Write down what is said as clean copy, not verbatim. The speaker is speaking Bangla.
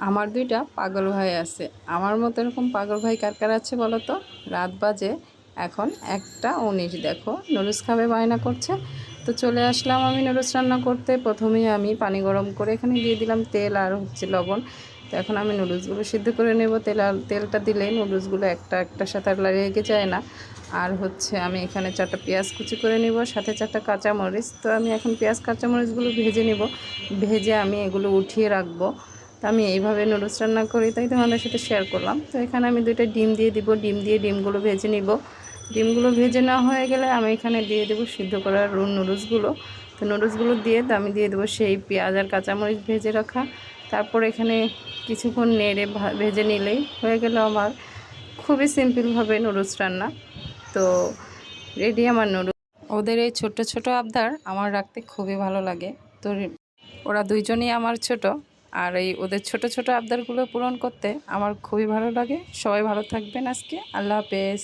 আমার দুইটা পাগল ভাই আছে। আমার মতো এরকম পাগল ভাই কার কার আছে বলো তো? রাত বাজে এখন 1টা 19, দেখো নুডলস খাবে বায়না করছে। তো চলে আসলাম আমি নুডলস রান্না করতে। প্রথমেই আমি পানি গরম করে এখানে দিয়ে দিলাম তেল আর লবণ। তো এখন আমি নুডলসগুলো সিদ্ধ করে নেব। তেলটা দিলে নুডলসগুলো একটা একটার সাথে আর লেগে যায় না। আর আমি এখানে 4টা পেঁয়াজ কুচি করে নেব, সাথে 4টা কাঁচামরিচ। তো আমি এখন পেঁয়াজ কাঁচামরিচগুলো ভেজে নেব, ভেজে আমি এগুলো উঠিয়ে রাখবো। তো আমি এইভাবে নুডলস রান্না করি, তাই তোমাদের সাথে শেয়ার করলাম। তো এখানে আমি 2টা ডিম দিয়ে দিব, ডিমগুলো ভেজে নিব। ডিমগুলো ভেজে নেওয়া হয়ে গেলে আমি এখানে দিয়ে দেবো সিদ্ধ করা নুডলসগুলো। তো নুডলসগুলো দিয়ে আমি দিয়ে দেবো সেই পেঁয়াজ আর কাঁচামরিচ ভেজে রাখা। তারপর এখানে কিছুক্ষণ নেড়ে ভেজে নিলেই হয়ে গেল আমার খুবই সিম্পলভাবে নুডলস রান্না। তো রেডি আমার নুডলস। ওদের এই ছোট ছোট আবদার আমার রাখতে খুবই ভালো লাগে। তো ওরা দুইজনই আমার ছোট, আর এই ওদের ছোট ছোট আবদারগুলো পূরণ করতে আমার খুবই ভালো লাগে। সবাই ভালো থাকবেন। আজকে আল্লাহ হাফেজ।